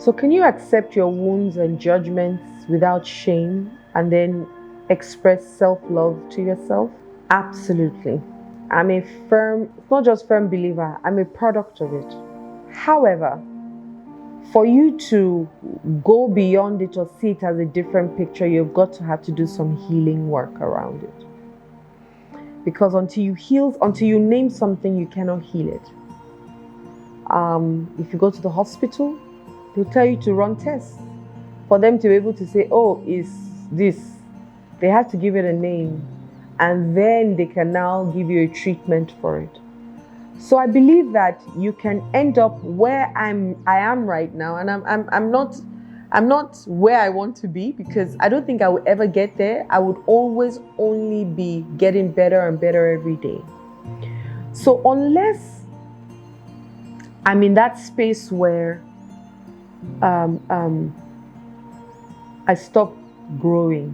So can you accept your wounds and judgments without shame and then express self-love to yourself? Absolutely. I'm a firm, not just firm believer, I'm a product of it. However, for you to go beyond it or see it as a different picture, you've got to have to do some healing work around it. Because until you name something, you cannot heal it. If you go to the hospital, they'll tell you to run tests. For them to be able to say, oh, is this, they have to give it a name. And then they can now give you a treatment for it. So I believe that you can end up where I am right now, and I'm not where I want to be, because I don't think I will ever get there. I would always only be getting better and better every day. So unless I'm in that space where I stop growing,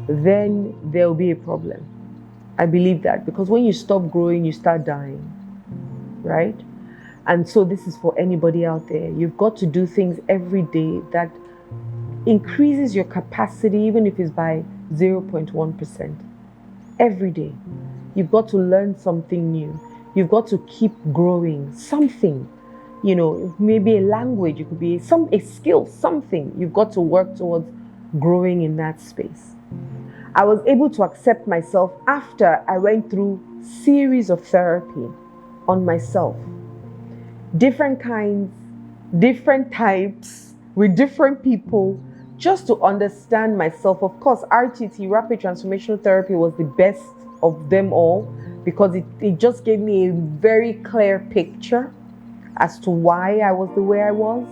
then there'll be a problem. I believe that, because when you stop growing, you start dying, right? And so this is for anybody out there. You've got to do things every day that increases your capacity, even if it's by 0.1%. Every day. You've got to learn something new. You've got to keep growing something. You know, maybe a language, it could be a skill, something. You've got to work towards growing in that space. I was able to accept myself after I went through series of therapy on myself. Different kinds, different types, with different people, just to understand myself. Of course, RTT, Rapid Transformational Therapy, was the best of them all, because it just gave me a very clear picture as to why I was the way I was.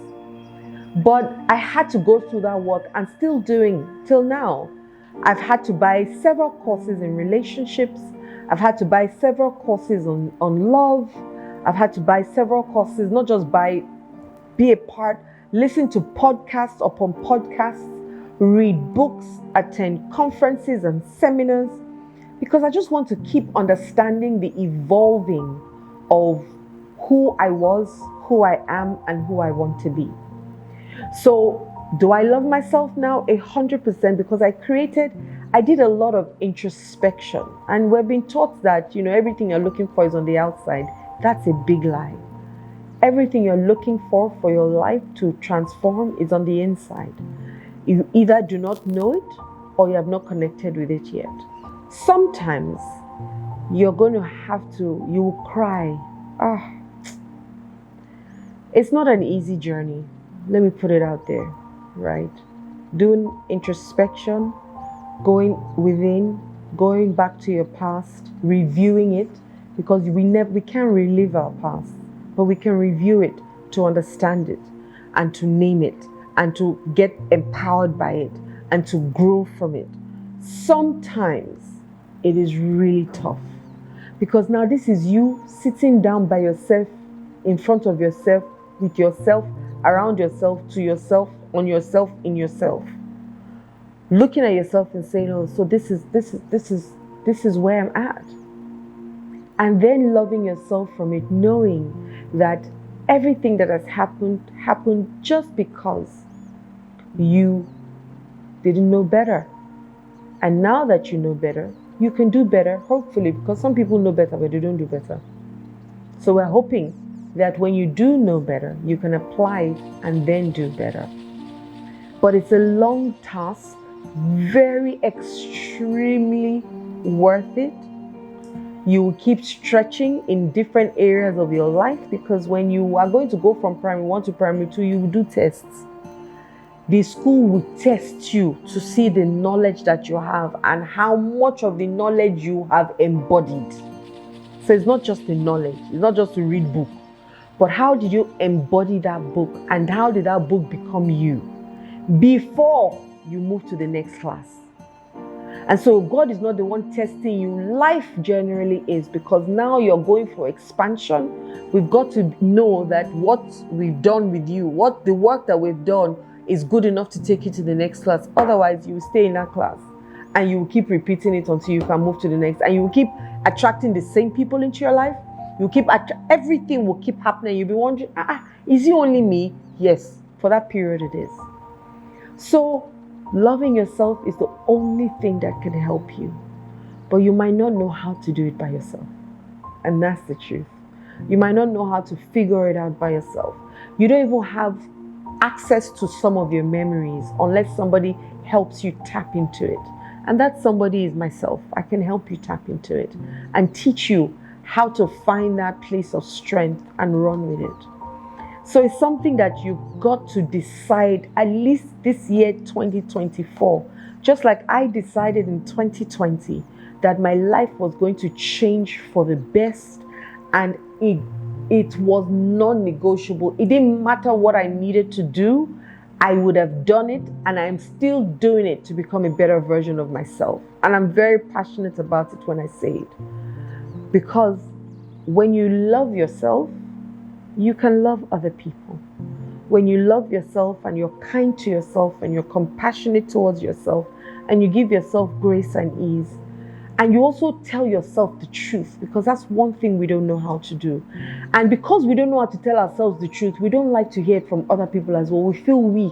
But I had to go through that work, and still doing till now. I've had to buy several courses in relationships. I've had to buy several courses on love. I've had to buy several courses, not just be a part, listen to podcasts upon podcasts, read books, attend conferences and seminars, because I just want to keep understanding the evolving of who I was, who I am, and who I want to be. So, do I love myself now? 100%, because I did a lot of introspection, and we've been taught that, everything you're looking for is on the outside. That's a big lie. Everything you're looking for your life to transform is on the inside. You either do not know it or you have not connected with it yet. Sometimes you're going to you will cry. It's not an easy journey. Let me put it out there. Right? Doing introspection, going within, going back to your past, reviewing it, because we can't relive our past, but we can review it to understand it and to name it and to get empowered by it and to grow from it. Sometimes it is really tough, because now this is you sitting down by yourself, in front of yourself, with yourself, around yourself, to yourself, on yourself, in yourself, looking at yourself and saying, oh, so this is where I'm at, and then loving yourself from it, knowing that everything that has happened just because you didn't know better, and now that you know better, you can do better, hopefully, because some people know better but they don't do better. So we're hoping that when you do know better, you can apply it and then do better. But it's a long task, very extremely worth it. You will keep stretching in different areas of your life, because when you are going to go from primary 1 to primary 2, you will do tests. The school will test you to see the knowledge that you have and how much of the knowledge you have embodied. So it's not just the knowledge, it's not just to read book, but how did you embody that book, and how did that book become you before you move to the next class? And so God is not the one testing you. Life generally is, because now you're going for expansion. We've got to know that what we've done with you, what the work that we've done, is good enough to take you to the next class. Otherwise, you will stay in that class and you will keep repeating it until you can move to the next. And you will keep attracting the same people into your life. everything will keep happening. You'll be wondering, is it only me? Yes, for that period it is. So loving yourself is the only thing that can help you. But you might not know how to do it by yourself. And that's the truth. You might not know how to figure it out by yourself. You don't even have access to some of your memories unless somebody helps you tap into it. And that somebody is myself. I can help you tap into it and teach you how to find that place of strength and run with it. So it's something that you've got to decide at least this year, 2024. Just like I decided in 2020 that my life was going to change for the best, and it was non-negotiable. It didn't matter what I needed to do. I would have done it, and I'm still doing it to become a better version of myself. And I'm very passionate about it when I say it. Because when you love yourself, you can love other people. When you love yourself and you're kind to yourself and you're compassionate towards yourself and you give yourself grace and ease, and you also tell yourself the truth, because that's one thing we don't know how to do. And because we don't know how to tell ourselves the truth, we don't like to hear it from other people as well. We feel weak.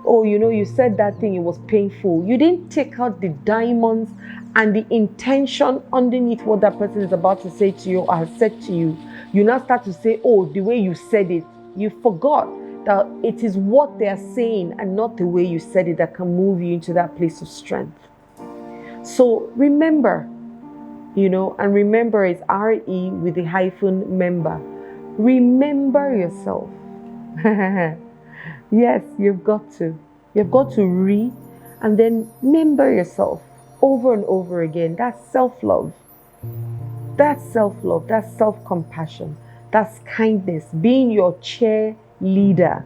Oh, you said that thing, it was painful. You didn't take out the diamonds and the intention underneath what that person is about to say to you or has said to you. You now start to say, oh, the way you said it, you forgot that it is what they are saying and not the way you said it that can move you into that place of strength. So remember, and remember is R-E with the hyphen member. Remember yourself. Yes, you've got to. You've got to and then remember yourself over and over again. That's self-love. That's self-love. That's self-compassion. That's kindness. Being your cheerleader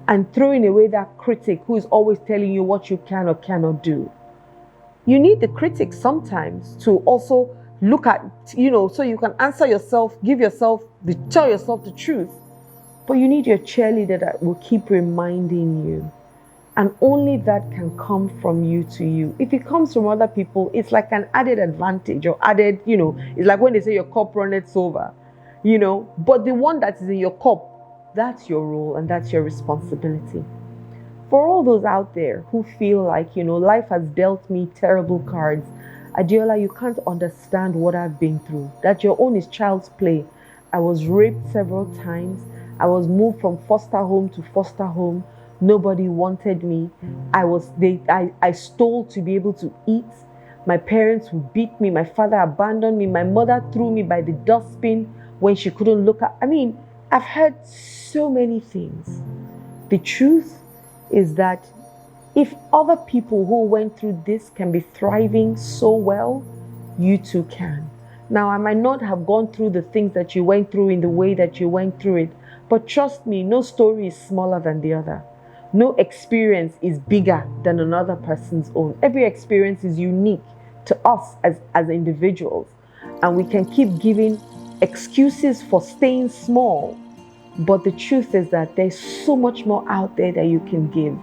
and throwing away that critic who is always telling you what you can or cannot do. You need the critic sometimes to also look at, so you can answer yourself, tell yourself the truth. But you need your cheerleader that will keep reminding you. And only that can come from you to you. If it comes from other people, it's like an added advantage or added, it's like when they say your cup runneth over, But the one that is in your cup, that's your role and that's your responsibility. For all those out there who feel like, life has dealt me terrible cards, Adiola, you can't understand what I've been through. That your own is child's play. I was raped several times. I was moved from foster home to foster home. Nobody wanted me. I stole to be able to eat. My parents would beat me. My father abandoned me. My mother threw me by the dustbin when she couldn't look at. I've heard so many things. The truth is that if other people who went through this can be thriving so well, you too can. Now, I might not have gone through the things that you went through in the way that you went through it, but trust me, no story is smaller than the other. No experience is bigger than another person's own. Every experience is unique to us as individuals. And we can keep giving excuses for staying small. But the truth is that there's so much more out there that you can give.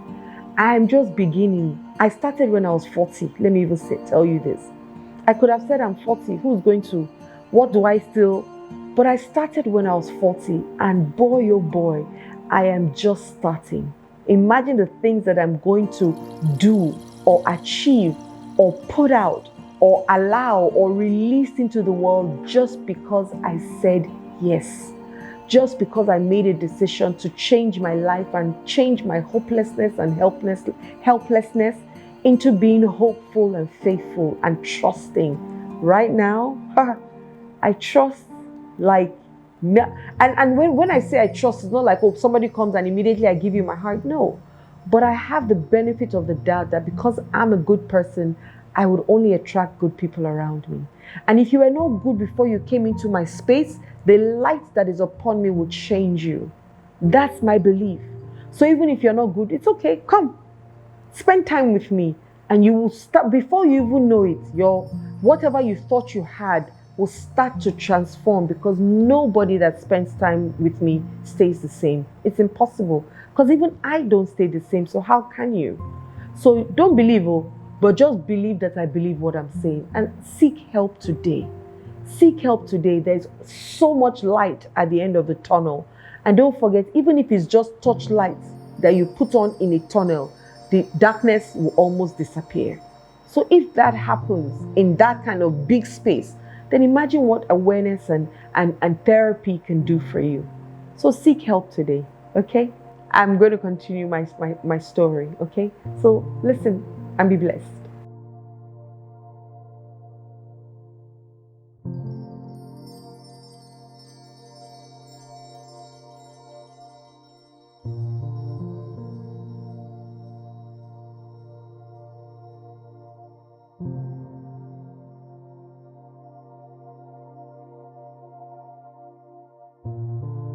I'm just beginning. I started when I was 40. Let me even tell you this. I could have said I'm 40. Who's going to? What do I still? But I started when I was 40. And boy, oh boy, I am just starting. Imagine the things that I'm going to do or achieve or put out or allow or release into the world just because I said yes. Just because I made a decision to change my life and change my hopelessness and helplessness into being hopeful and faithful and trusting. Right now, I trust like, and when I say I trust, it's not like, oh, somebody comes and immediately I give you my heart. No, but I have the benefit of the doubt that because I'm a good person, I would only attract good people around me. And if you were not good before you came into my space, the light that is upon me will change you. That's my belief. So even if you're not good, it's okay. Come, spend time with me. And you will start, before you even know it, whatever you thought you had will start to transform, because nobody that spends time with me stays the same. It's impossible. Because even I don't stay the same. So how can you? So don't believe, but just believe that I believe what I'm saying. And seek help today. Seek help today. There's so much light at the end of the tunnel. And don't forget, even if it's just touch lights that you put on in a tunnel, the darkness will almost disappear. So if that happens in that kind of big space, then imagine what awareness and therapy can do for you. So seek help today, okay? I'm going to continue my story, okay? So listen and be blessed.